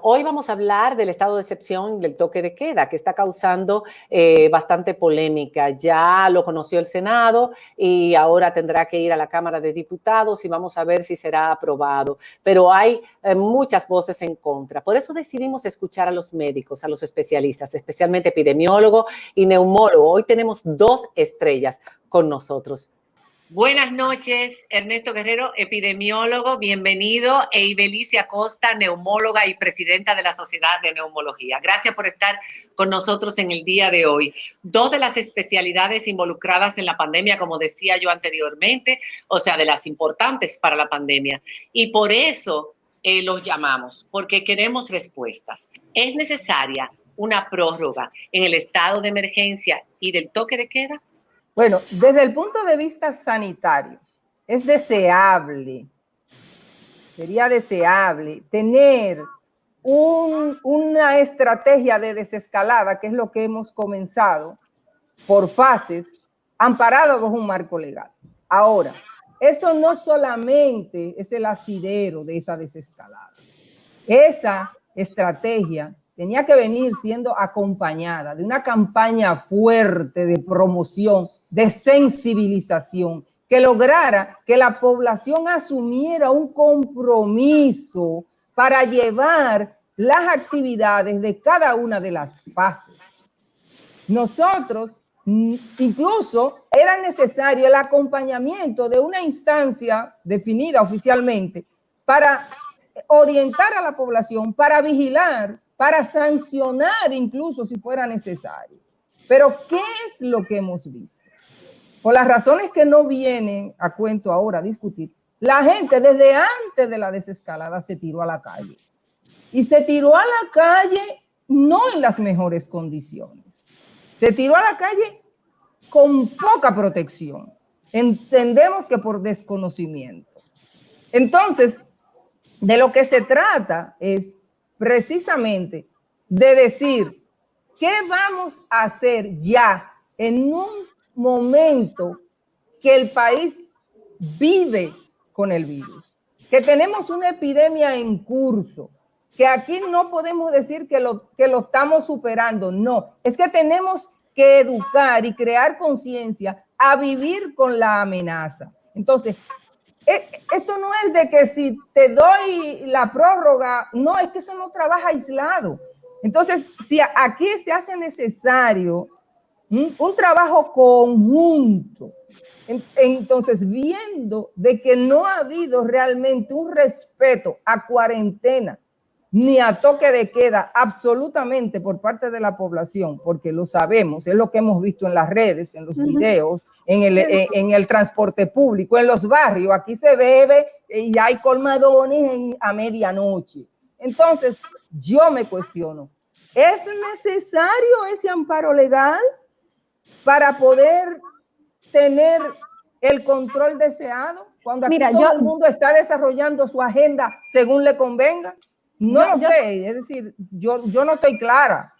hoy vamos a hablar del estado de excepción del toque de queda, que está causando bastante polémica. Ya lo conoció el Senado y ahora tendrá que ir a la Cámara de Diputados y vamos a ver si será aprobado. Pero hay muchas voces en contra. Por eso decidimos escuchar a los médicos, a los especialistas, especialmente epidemiólogos y neumólogos. Hoy tenemos 2 estrellas con nosotros. Buenas noches, Ernesto Guerrero, epidemiólogo, bienvenido, e Ibelicia Costa, neumóloga y presidenta de la Sociedad de Neumología. Gracias por estar con nosotros en el día de hoy. 2 de las especialidades involucradas en la pandemia, como decía yo anteriormente, o sea, de las importantes para la pandemia. Y por eso los llamamos, porque queremos respuestas. ¿Es necesaria una prórroga en el estado de emergencia y del toque de queda? Bueno, desde el punto de vista sanitario, es deseable, sería deseable tener una estrategia de desescalada, que es lo que hemos comenzado por fases, amparado bajo un marco legal. Ahora, eso no solamente es el asidero de esa desescalada. Esa estrategia tenía que venir siendo acompañada de una campaña fuerte de promoción, de sensibilización, que lograra que la población asumiera un compromiso para llevar las actividades de cada una de las fases. Nosotros, incluso era necesario el acompañamiento de una instancia definida oficialmente para orientar a la población, para vigilar, para sancionar incluso si fuera necesario. Pero ¿qué es lo que hemos visto? Por las razones que no vienen a cuento ahora a discutir, la gente desde antes de la desescalada se tiró a la calle. Y se tiró a la calle no en las mejores condiciones. Se tiró a la calle con poca protección. Entendemos que por desconocimiento. Entonces, de lo que se trata es precisamente de decir qué vamos a hacer ya en un momento que el país vive con el virus, que tenemos una epidemia en curso, que aquí no podemos decir que lo estamos superando, no, es que tenemos que educar y crear conciencia a vivir con la amenaza. Entonces, esto no es de que si te doy la prórroga, no, es que eso no trabaja aislado. Entonces, si aquí se hace necesario un trabajo conjunto, entonces viendo de que no ha habido realmente un respeto a cuarentena ni a toque de queda absolutamente por parte de la población, porque lo sabemos, es lo que hemos visto en las redes, en los videos, en el transporte público, en los barrios, aquí se bebe y hay colmadones a medianoche. Entonces, yo me cuestiono, ¿es necesario ese amparo legal para poder tener el control deseado? Cuando aquí todo el mundo está desarrollando su agenda según le convenga. No lo sé, es decir, yo no estoy clara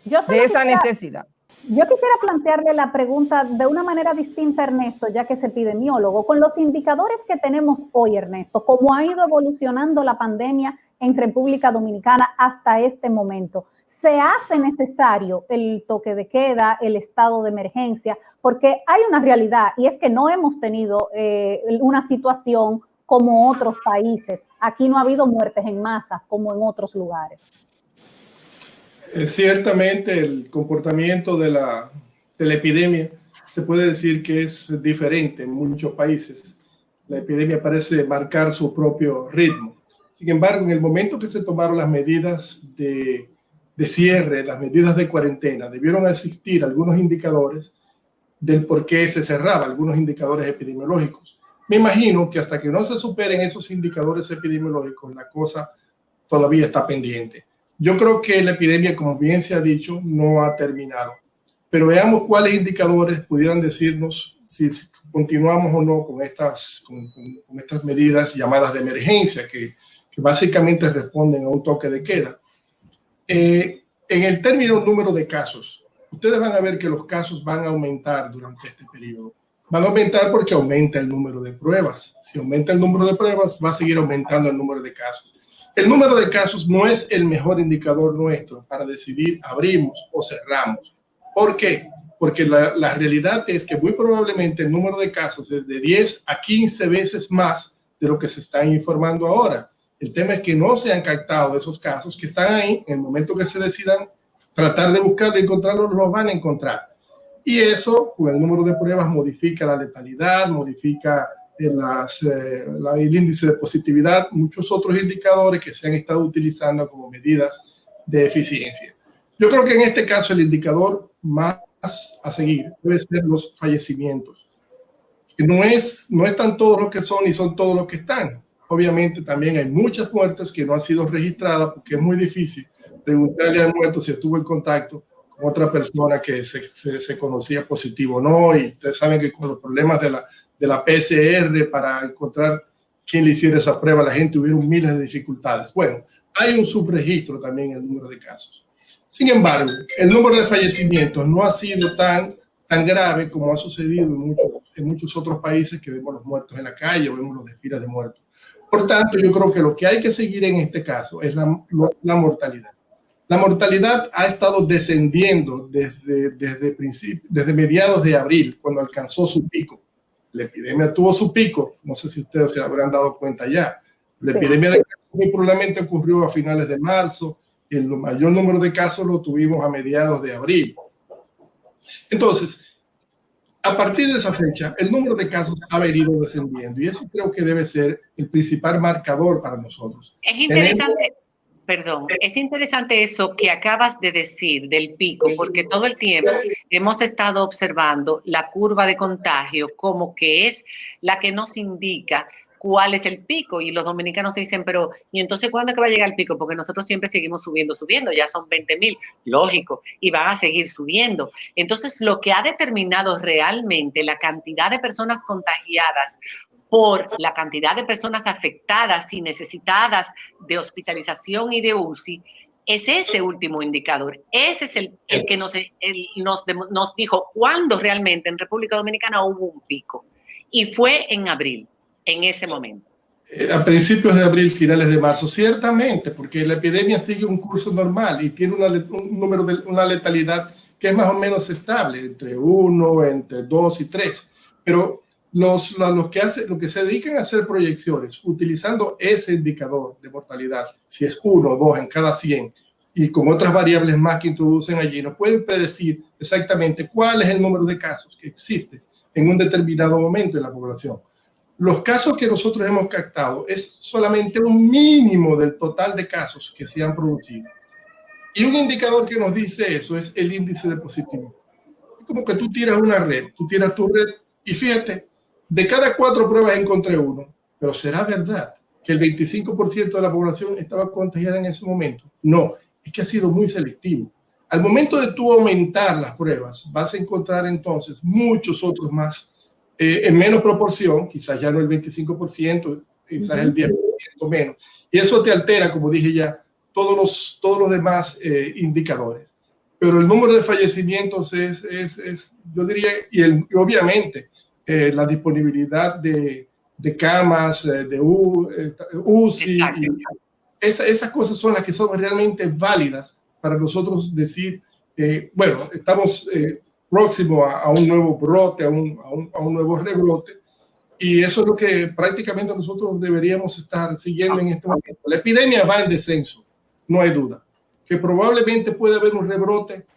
de esa necesidad. Yo quisiera plantearle la pregunta de una manera distinta, Ernesto, ya que es epidemiólogo. Con los indicadores que tenemos hoy, Ernesto, ¿cómo ha ido evolucionando la pandemia en República Dominicana hasta este momento? ¿Se hace necesario el toque de queda, el estado de emergencia? Porque hay una realidad y es que no hemos tenido una situación como otros países. Aquí no ha habido muertes en masa como en otros lugares. Ciertamente el comportamiento de la epidemia se puede decir que es diferente en muchos países. La epidemia parece marcar su propio ritmo. Sin embargo, en el momento que se tomaron las medidas de cierre, las medidas de cuarentena, debieron existir algunos indicadores del por qué se cerraba, algunos indicadores epidemiológicos. Me imagino que hasta que no se superen esos indicadores epidemiológicos, la cosa todavía está pendiente. Yo creo que la epidemia, como bien se ha dicho, no ha terminado. Pero veamos cuáles indicadores pudieran decirnos si continuamos o no con estas medidas llamadas de emergencia, que básicamente responden a un toque de queda. En el término número de casos, ustedes van a ver que los casos van a aumentar durante este periodo. Van a aumentar porque aumenta el número de pruebas. Si aumenta el número de pruebas, va a seguir aumentando el número de casos. El número de casos no es el mejor indicador nuestro para decidir abrimos o cerramos. ¿Por qué? Porque la realidad es que muy probablemente el número de casos es de 10 a 15 veces más de lo que se está informando ahora. El tema es que no se han captado esos casos que están ahí. En el momento que se decidan tratar de buscarlo y encontrarlos, los van a encontrar. Y eso, con el número de pruebas, modifica la letalidad, modifica el índice de positividad, muchos otros indicadores que se han estado utilizando como medidas de eficiencia. Yo creo que en este caso el indicador más a seguir debe ser los fallecimientos. Que no están todos los que son ni son todos los que están. Obviamente también hay muchas muertes que no han sido registradas porque es muy difícil preguntarle al muerto si estuvo en contacto con otra persona que se conocía positivo o no. Y ustedes saben que con los problemas de la PCR para encontrar quién le hiciera esa prueba, la gente hubieron miles de dificultades. Bueno, hay un subregistro también en el número de casos. Sin embargo, el número de fallecimientos no ha sido tan grave como ha sucedido en muchos otros países que vemos los muertos en la calle o vemos los desfiles de muertos. Por tanto, yo creo que lo que hay que seguir en este caso es la mortalidad. La mortalidad ha estado descendiendo desde mediados de abril, cuando alcanzó su pico. La epidemia tuvo su pico, no sé si ustedes se habrán dado cuenta ya. La epidemia de casos muy probablemente ocurrió a finales de marzo, y el mayor número de casos lo tuvimos a mediados de abril. Entonces, a partir de esa fecha, el número de casos ha venido descendiendo, y eso creo que debe ser el principal marcador para nosotros. Es interesante. Perdón, es interesante eso que acabas de decir del pico, porque todo el tiempo hemos estado observando la curva de contagio como que es la que nos indica cuál es el pico, y los dominicanos dicen, pero ¿y entonces cuándo es que va a llegar el pico? Porque nosotros siempre seguimos subiendo, ya son 20,000, lógico, y van a seguir subiendo. Entonces, lo que ha determinado realmente la cantidad de personas contagiadas por la cantidad de personas afectadas y necesitadas de hospitalización y de UCI, es ese último indicador. Ese es el que nos dijo cuándo realmente en República Dominicana hubo un pico. Y fue en abril, en ese momento. A principios de abril, finales de marzo, ciertamente, porque la epidemia sigue un curso normal y tiene una letalidad que es más o menos estable, entre 1, entre 2 y 3. Pero los que se dedican a hacer proyecciones utilizando ese indicador de mortalidad, si es 1 o 2 en cada 100, y con otras variables más que introducen allí, nos pueden predecir exactamente cuál es el número de casos que existe en un determinado momento en la población. Los casos que nosotros hemos captado es solamente un mínimo del total de casos que se han producido. Y un indicador que nos dice eso es el índice de positividad. Es como que tú tiras una red, tú tiras tu red y fíjate, de cada 4 pruebas encontré uno, pero ¿será verdad que el 25% de la población estaba contagiada en ese momento? No, es que ha sido muy selectivo. Al momento de tú aumentar las pruebas, vas a encontrar entonces muchos otros más en menos proporción, quizás ya no el 25%, quizás el 10% menos. Y eso te altera, como dije ya, todos los demás indicadores. Pero el número de fallecimientos es yo diría, y obviamente la disponibilidad de camas, de UCI, esas cosas son las que son realmente válidas para nosotros decir, bueno, estamos próximo a un nuevo brote, a un nuevo rebrote, y eso es lo que prácticamente nosotros deberíamos estar siguiendo en este momento. La epidemia va en descenso, no hay duda. Que probablemente puede haber un rebrote,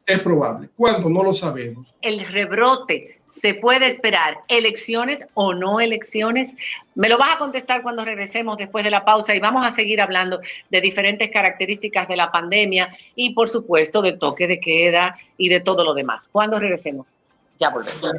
es probable. ¿Cuándo? No lo sabemos. El rebrote se puede esperar, elecciones o no elecciones. Me lo vas a contestar cuando regresemos después de la pausa, y vamos a seguir hablando de diferentes características de la pandemia y, por supuesto, del toque de queda y de todo lo demás. Cuando regresemos, ya volvemos.